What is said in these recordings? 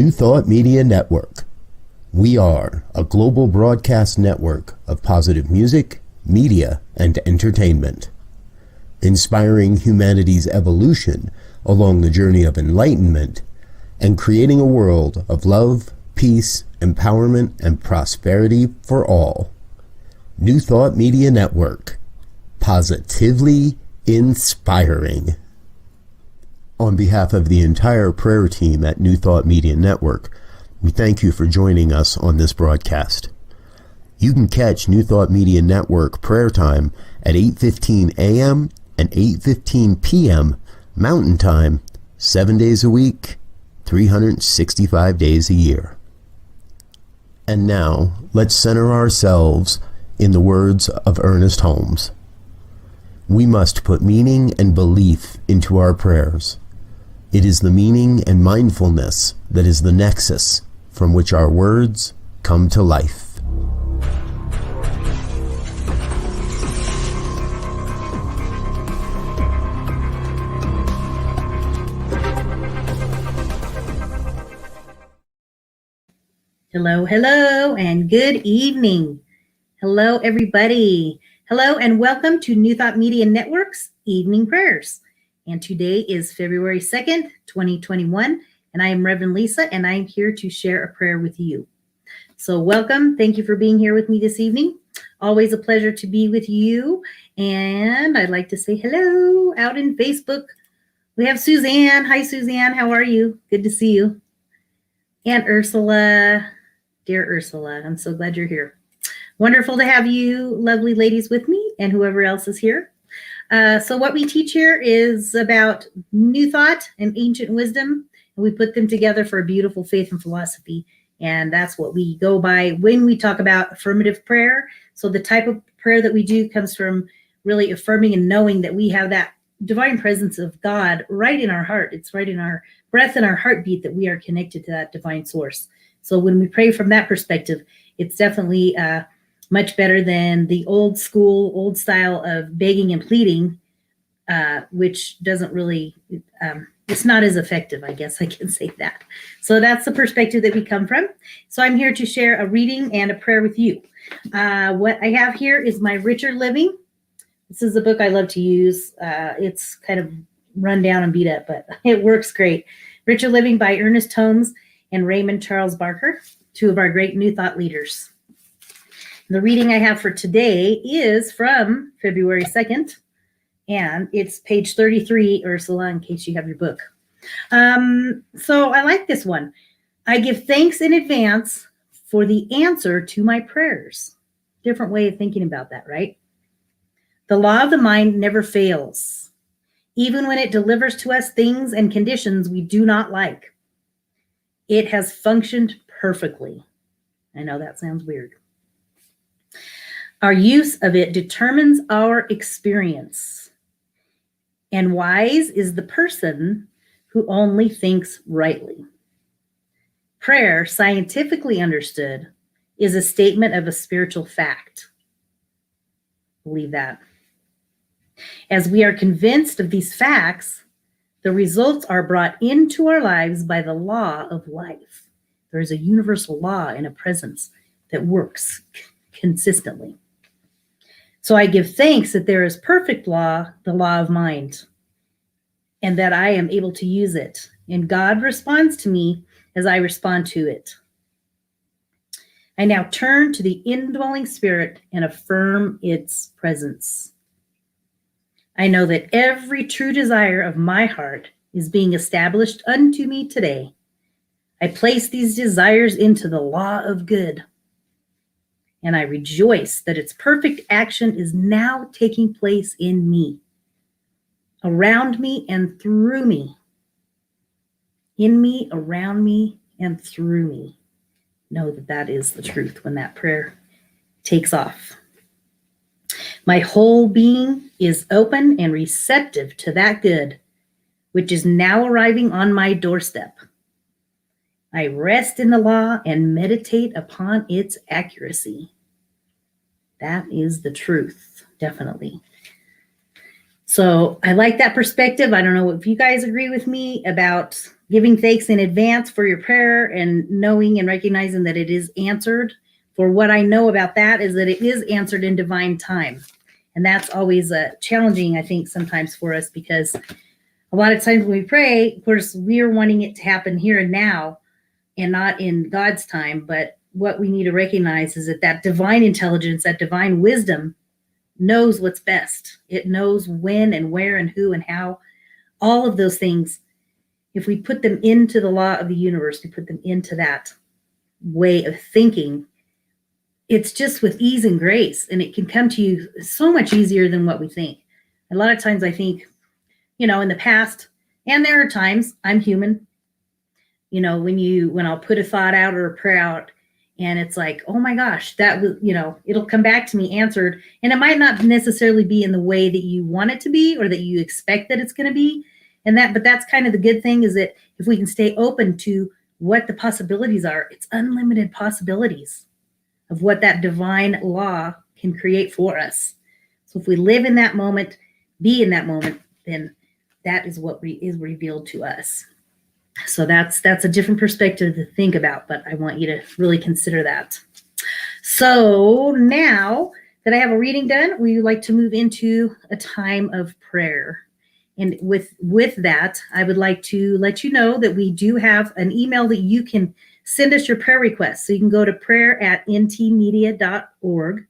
New Thought Media Network. We are a global broadcast network of positive music, media, and entertainment, inspiring humanity's evolution along the journey of enlightenment and creating a world of love, peace, empowerment, and prosperity for all. New Thought Media Network. Positively inspiring. On behalf of the entire prayer team at New Thought Media Network, we thank you for joining us on this broadcast. You can catch New Thought Media Network prayer time at 8:15 a.m. and 8:15 p.m. Mountain Time, 7 days a week, 365 days a year. And now, let's center ourselves in the words of Ernest Holmes. We must put meaning and belief into our prayers. It is the meaning and mindfulness that is the nexus from which our words come to life. Hello, hello, and good evening. Hello, everybody. Hello, and welcome to New Thought Media Network's Evening Prayers. And today is February 2nd, 2021, and I am Reverend Lisa, and I'm here to share a prayer with you. So welcome. Thank you for being here with me this evening. Always a pleasure to be with you. And I'd like to say hello out in Facebook. We have Suzanne. Hi, Suzanne. How are you? Good to see you. And Ursula. Dear Ursula, I'm so glad you're here. Wonderful to have you lovely ladies with me and whoever else is here. So what we teach here is about new thought and ancient wisdom, and we put them together for a beautiful faith and philosophy. And that's what we go by when we talk about affirmative prayer. So the type of prayer that we do comes from really affirming and knowing that we have that divine presence of God right in our heart. It's right in our breath and our heartbeat that we are connected to that divine source. So when we pray from that perspective, it's definitely much better than the old school, old style of begging and pleading, which doesn't really, it's not as effective, I guess I can say that. So that's the perspective that we come from. So I'm here to share a reading and a prayer with you. What I have here is my Richer Living. This is a book I love to use. It's kind of run down and beat up, but it works great. Richer Living by Ernest Holmes and Raymond Charles Barker, two of our great New Thought leaders. The reading I have for today is from February 2nd, and it's page 33, Ursula, in case you have your book. So I like this one. I give thanks in advance for the answer to my prayers. Different way of thinking about that, right? The law of the mind never fails, even when it delivers to us things and conditions we do not like. It has functioned perfectly. I know that sounds weird. Our use of it determines our experience. And wise is the person who only thinks rightly. Prayer, scientifically understood, is a statement of a spiritual fact. Believe that. As we are convinced of these facts, the results are brought into our lives by the law of life. There is a universal law and a presence that works consistently. So I give thanks that there is perfect law, the law of mind, and that I am able to use it. And God responds to me as I respond to it. I now turn to the indwelling spirit and affirm its presence. I know that every true desire of my heart is being established unto me today. I place these desires into the law of good. And I rejoice that its perfect action is now taking place in me, around me and through me. In me, around me, and through me. Know that that is the truth when that prayer takes off. My whole being is open and receptive to that good, which is now arriving on my doorstep. I rest in the law and meditate upon its accuracy. That is the truth, definitely. So I like that perspective. I don't know if you guys agree with me about giving thanks in advance for your prayer and knowing and recognizing that it is answered. For what I know about that is that it is answered in divine time. And that's always challenging, I think, sometimes for us, because a lot of times when we pray, of course, we are wanting it to happen here and now and not in God's time. But what we need to recognize is that that divine intelligence, that divine wisdom knows what's best. It knows when and where and who and how, all of those things. If we put them into the law of the universe, we put them into that way of thinking, it's just with ease and grace, and it can come to you so much easier than what we think. A lot of times I think, in the past, and there are times, I'm human, when I'll put a thought out or a prayer out, and it's like, oh my gosh, that was, it'll come back to me answered. And it might not necessarily be in the way that you want it to be or that you expect that it's going to be. But that's kind of the good thing, is that if we can stay open to what the possibilities are, it's unlimited possibilities of what that divine law can create for us. So if we live in that moment, be in that moment, then that is what is revealed to us. So that's a different perspective to think about, but I want you to really consider that. So now that I have a reading done, we would like to move into a time of prayer. And with that, I would like to let you know that we do have an email that you can send us your prayer requests. So you can go to prayer@ntmedia.org.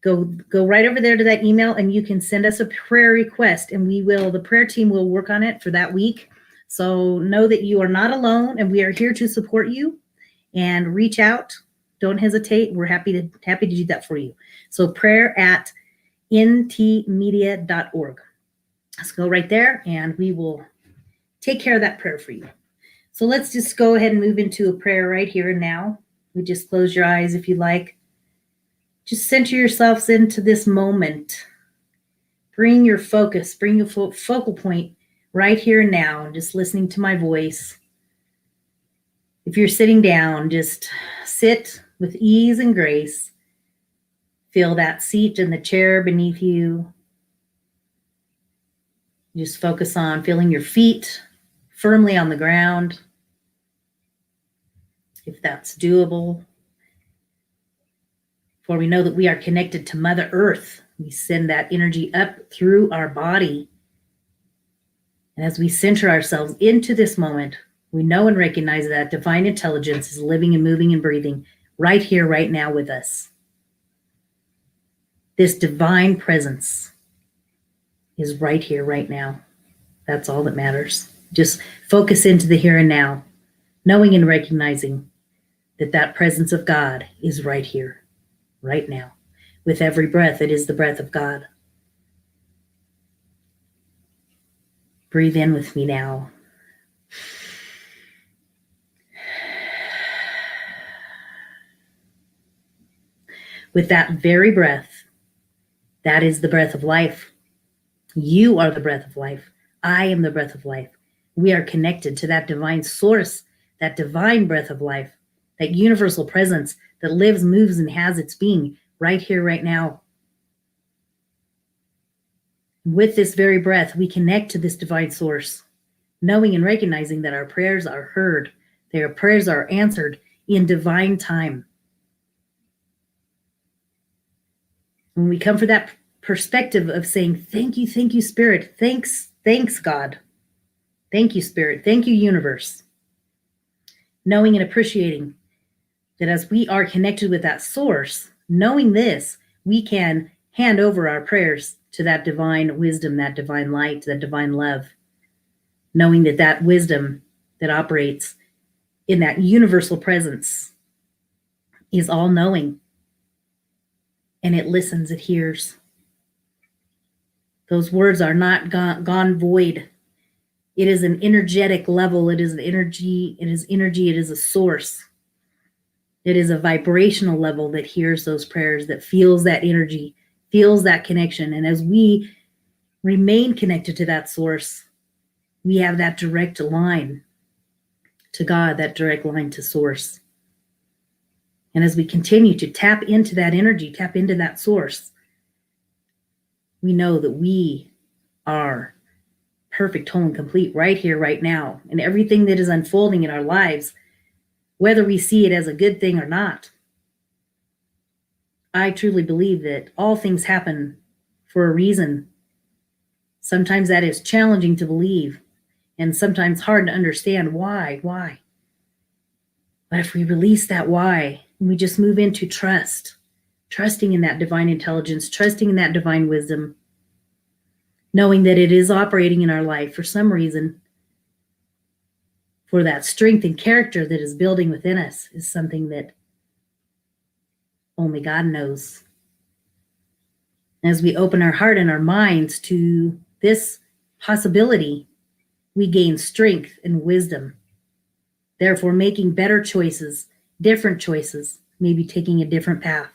Go right over there to that email, and you can send us a prayer request, and the prayer team will work on it for that week. So know that you are not alone, and we are here to support you. And reach out. Don't hesitate. We're happy to do that for you. So prayer@ntmedia.org. Let's go right there, and we will take care of that prayer for you. So let's just go ahead and move into a prayer right here and now. You just close your eyes if you like. Just center yourselves into this moment. Bring your focus, bring your focal point right here and now, and just listening to my voice. If you're sitting down, just sit with ease and grace. Feel that seat and the chair beneath you. Just focus on feeling your feet firmly on the ground, if that's doable. For we know that we are connected to Mother Earth. We send that energy up through our body. And as we center ourselves into this moment, we know and recognize that divine intelligence is living and moving and breathing right here, right now with us. This divine presence is right here, right now. That's all that matters. Just focus into the here and now, knowing and recognizing that presence of God is right here, right now. With every breath, it is the breath of God. Breathe in with me now. With that very breath, that is the breath of life. You are the breath of life. I am the breath of life. We are connected to that divine source, that divine breath of life, that universal presence that lives, moves, and has its being right here, right now. With this very breath, we connect to this divine source, knowing and recognizing that our prayers are heard. Their prayers are answered in divine time. When we come for that perspective of saying, thank you, Spirit. Thanks, God. Thank you, Spirit. Thank you, universe. Knowing and appreciating that as we are connected with that source, knowing this, we can hand over our prayers to that divine wisdom, that divine light, that divine love. Knowing that wisdom that operates in that universal presence is all-knowing. And it listens, it hears. Those words are not gone void. It is an energetic level. It is an energy. It is energy. It is a source. It is a vibrational level that hears those prayers, that feels that energy, feels that connection. And as we remain connected to that source, we have that direct line to God, that direct line to source. And as we continue to tap into that energy, tap into that source, we know that we are perfect, whole, and complete right here, right now, and everything that is unfolding in our lives, whether we see it as a good thing or not. I truly believe that all things happen for a reason. Sometimes that is challenging to believe, and sometimes hard to understand why. But if we release that why, and we just move into trusting in that divine intelligence, trusting in that divine wisdom, knowing that it is operating in our life for some reason, for that strength and character that is building within us, is something that only God knows. As we open our heart and our minds to this possibility, we gain strength and wisdom, therefore making better choices, different choices, maybe taking a different path,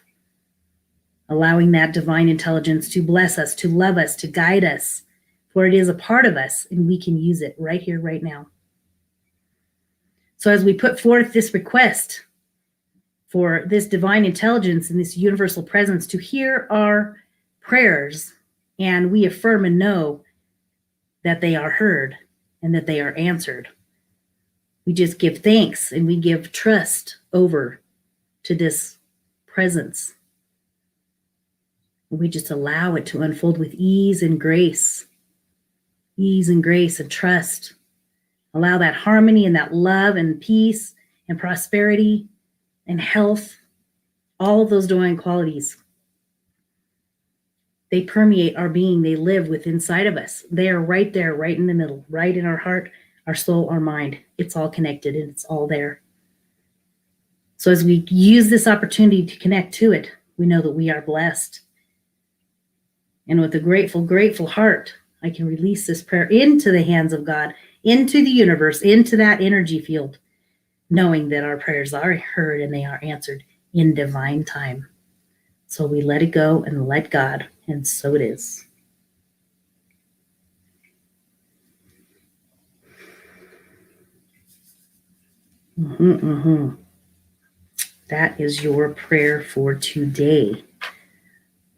allowing that divine intelligence to bless us, to love us, to guide us, for it is a part of us and we can use it right here, right now. So as we put forth this request for this divine intelligence and this universal presence to hear our prayers, and we affirm and know that they are heard and that they are answered, we just give thanks and we give trust over to this presence. We just allow it to unfold with ease and grace and trust. Allow that harmony and that love and peace and prosperity and health, all of those divine qualities. They permeate our being. They live within inside of us. They are right there, right in the middle, right in our heart, our soul, our mind. It's all connected and it's all there. So as we use this opportunity to connect to it, we know that we are blessed. And with a grateful, grateful heart, I can release this prayer into the hands of God, into the universe, into that energy field, knowing that our prayers are heard and they are answered in divine time. So we let it go and let God, and so it is. That is your prayer for today.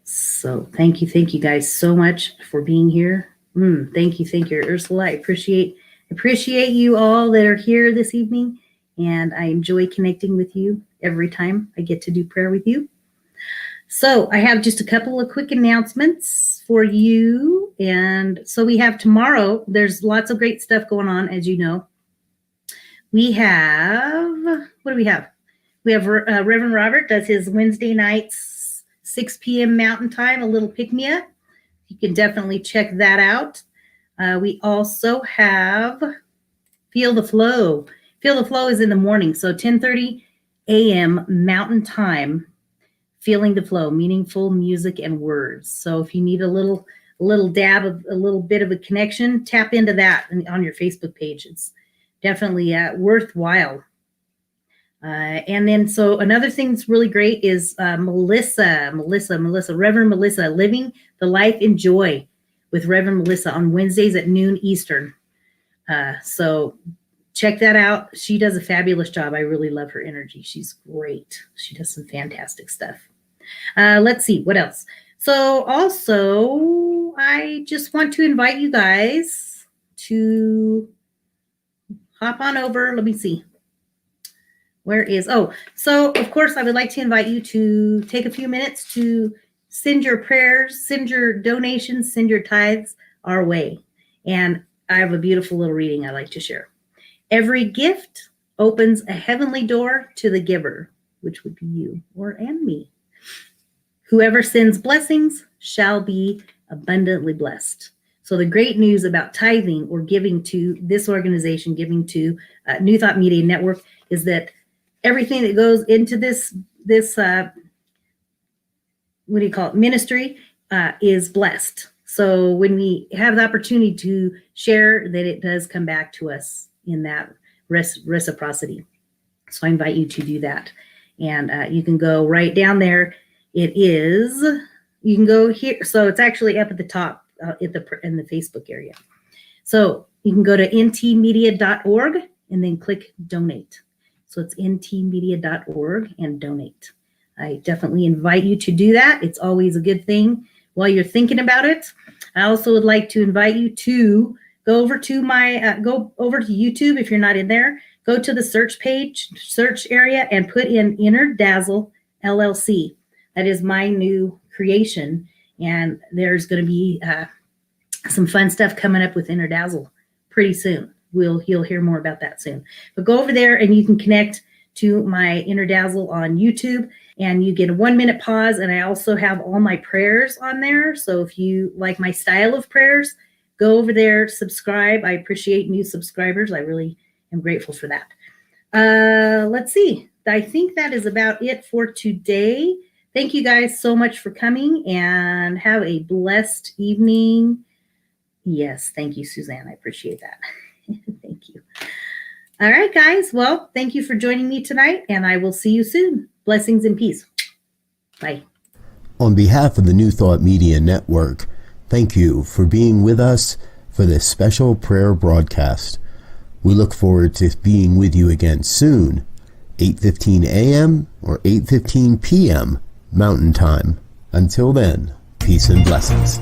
So thank you guys so much for being here. Thank you, Ursula. I appreciate you all that are here this evening, and I enjoy connecting with you every time I get to do prayer with you. So I have just a couple of quick announcements for you. And so we have tomorrow, there's lots of great stuff going on, as you know. We have, what do we have? We have Reverend Robert does his Wednesday nights, 6 p.m. Mountain Time, a little pick-me-up. You can definitely check that out. We also have Feel the Flow. Feel the Flow is in the morning, so 10:30 a.m. Mountain Time. Feeling the Flow, meaningful music and words. So if you need a little dab of a little bit of a connection, tap into that on your Facebook page. It's definitely worthwhile. And then, so another thing that's really great is Reverend Melissa, Living the Life in Joy with Reverend Melissa on Wednesdays at noon Eastern. So check that out. She does a fabulous job. I really love her energy. She's great. She does some fantastic stuff. Let's see, what else? So also, I just want to invite you guys to hop on over. Let me see. So of course, I would like to invite you to take a few minutes to send your prayers, send your donations, send your tithes our way. And I have a beautiful little reading I'd like to share. Every gift opens a heavenly door to the giver, which would be you and me. Whoever sends blessings shall be abundantly blessed. So the great news about tithing or giving to this organization, giving to New Thought Media Network, is that everything that goes into this ministry is blessed. So when we have the opportunity to share, that it does come back to us in that reciprocity. So I invite you to do that. And you can go right down there. You can go here. So it's actually up at the top in the Facebook area. So you can go to ntmedia.org and then click donate. So it's ntmedia.org and donate. I definitely invite you to do that. It's always a good thing while you're thinking about it. I also would like to invite you to go over to YouTube if you're not in there. Go to the search area, and put in Inner Dazzle LLC. That is my new creation, and there's going to be some fun stuff coming up with Inner Dazzle pretty soon. You'll hear more about that soon. But go over there and you can connect to my Inner Dazzle on YouTube, and you get a 1-minute pause. And I also have all my prayers on there. So if you like my style of prayers, go over there, subscribe. I appreciate new subscribers. I really am grateful for that. Let's see. I think that is about it for today. Thank you guys so much for coming, and have a blessed evening. Yes, thank you, Suzanne. I appreciate that. Thank you. All right, guys. Well, thank you for joining me tonight, and I will see you soon. Blessings and peace. Bye. On behalf of the New Thought Media Network, thank you for being with us for this special prayer broadcast. We look forward to being with you again soon, 8:15 a.m. or 8:15 p.m. Mountain Time. Until then, peace and blessings.